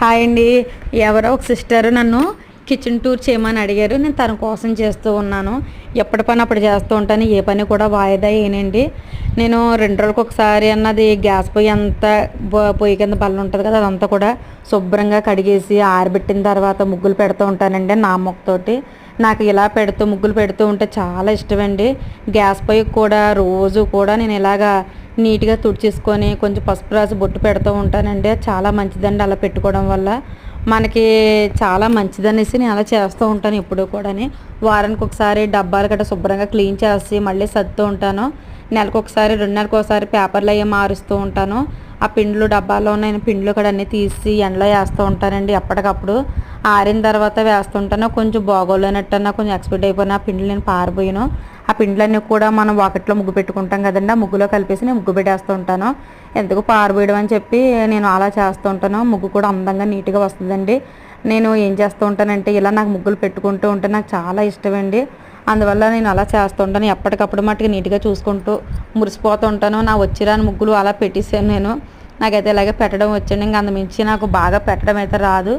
Hi అండి. ఎవరో ఒక సిస్టర్ నన్ను కిచెన్ టూర్ చేయమని అడిగారు. నేను తన కోసం చేస్తూ ఉన్నాను. ఎప్పటి పని అప్పుడు చేస్తూ ఉంటాను. ఏ పని కూడా వాయిదా వేయనండి. నేను 2 రోజులకు ఒకసారి అన్నది గ్యాస్ పొయ్యి అంతా పొయ్యి కింద బల్ల ఉంటుంది కదా, అదంతా కూడా శుభ్రంగా కడిగేసి ఆరబెట్టిన తర్వాత ముగ్గులు పెడుతూ ఉంటానండి నా మొక్కతోటి. నాకు ఇలా ముగ్గులు పెడుతూ ఉంటే చాలా ఇష్టమండి. గ్యాస్ పొయ్యి కూడా రోజు కూడా నేను ఇలాగా నీట్గా తుడిచేసుకొని కొంచెం పసుపు రాసి బొట్టు పెడుతూ ఉంటానండి. చాలా మంచిదండి అలా పెట్టుకోవడం వల్ల. మనకి చాలా మంచిదనేసి నేను అలా చేస్తూ ఉంటాను ఎప్పుడూ కూడాని. వారానికి ఒకసారి డబ్బాలు గట్రా శుభ్రంగా క్లీన్ చేసి మళ్ళీ సర్దుతూ ఉంటాను. నెలకు ఒకసారి 2 నెలలకు ఒకసారి పేపర్లు అవి మారుస్తూ ఉంటాను. ఆ పిండ్లు డబ్బాలో ఉన్న పిండ్లు కూడా అన్నీ తీసి ఎండలో వేస్తూ ఉంటానండి ఎప్పటికప్పుడు. ఆరిన తర్వాత వేస్తుంటాను. కొంచెం బాగోలేనట్టన్నా కొంచెం ఎక్స్పైర్డ్ అయిపోయిన ఆ పిండ్లు నేను పారిపోయాను. ఆ పిండ్లన్నీ కూడా మనం వాకిట్లో ముగ్గు పెట్టుకుంటాం కదండి, ఆ ముగ్గులో కలిపేసి నేను ముగ్గు పెట్టేస్తూ ఉంటాను. ఎందుకు పారిపోయడం అని చెప్పి నేను అలా చేస్తూ ఉంటాను. ముగ్గు కూడా అందంగా నీట్గా వస్తుందండి. నేను ఏం చేస్తూ ఉంటానంటే ఇలా నాకు ముగ్గులు పెట్టుకుంటూ ఉంటే నాకు చాలా ఇష్టమండి. అందువల్ల నేను అలా చేస్తూ ఉంటాను. ఎప్పటికప్పుడు మట్టుకు నీట్గా చూసుకుంటూ మురిసిపోతూ ఉంటాను. నా వచ్చిరాని ముగ్గులు అలా పెట్టేసాను నేను. నాకైతే ఇలాగే పెట్టడం వచ్చండి. ఇంక అంతమించి నాకు బాగా పెట్టడం అయితే రాదు.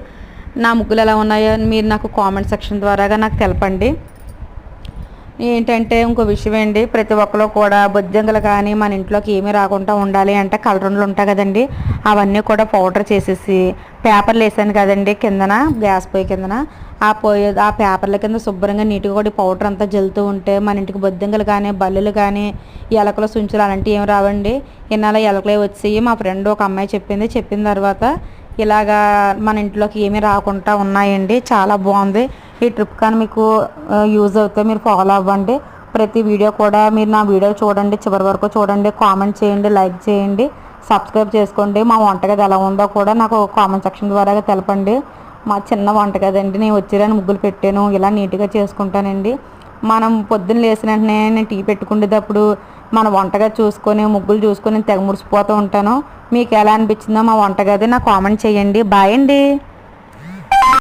నా ముగ్గులు ఎలా ఉన్నాయో మీరు నాకు కామెంట్ సెక్షన్ ద్వారాగా నాకు తెలపండి. ఏంటంటే ఇంకో విషయం అండి, ప్రతి ఒక్కరు కూడా బొద్దింకలు కానీ మన ఇంట్లోకి ఏమీ రాకుండా ఉండాలి అంటే కలరండ్లు ఉంటాయి కదండి, అవన్నీ కూడా పౌడర్ చేసేసి పేపర్లు వేసాను కదండి కిందన, గ్యాస్ పొయ్యి కిందన. ఆ పేపర్ల కింద శుభ్రంగా నీట్గా కూడా పౌడర్ అంతా జల్లుతూ ఉంటే మన ఇంటికి బొద్దింకలు కానీ బల్లులు కానీ ఎలకలు సుంచులు అలాంటివి ఏమి రావండి. ఇన్నాళ్ళ ఎలకలే వచ్చి మా ఫ్రెండ్ ఒక అమ్మాయి చెప్పిన తర్వాత ఇలాగా మన ఇంట్లోకి ఏమీ రాకుండా ఉన్నాయండి. చాలా బాగుంది. ఈ ట్రిప్ కానీ మీకు యూజ్ అవుతే మీరు ఫాలో అవ్వండి. ప్రతి వీడియో కూడా మీరు నా వీడియో చూడండి, చివరి వరకు చూడండి, కామెంట్ చేయండి, లైక్ చేయండి, సబ్స్క్రైబ్ చేసుకోండి. మా వంటగది ఎలా ఉందో కూడా నాకు కామెంట్ సెక్షన్ ద్వారా తెలపండి. మా చిన్న వంటగది అండి, నేను వచ్చిరాని ముగ్గులు పెట్టాను, ఇలా నీట్గా చేసుకుంటానండి. మనం పొద్దున్న లేచిన వెంటనే నేను టీ పెట్టుకునేటప్పుడు మన వంటగది చూసుకొని ముగ్గులు చూసుకొని తెగ మురిసిపోతూ ఉంటాను. మీకు ఎలా అనిపించిందో మా వంటగది నాకు కామెంట్ చేయండి. బాయ్ అండి.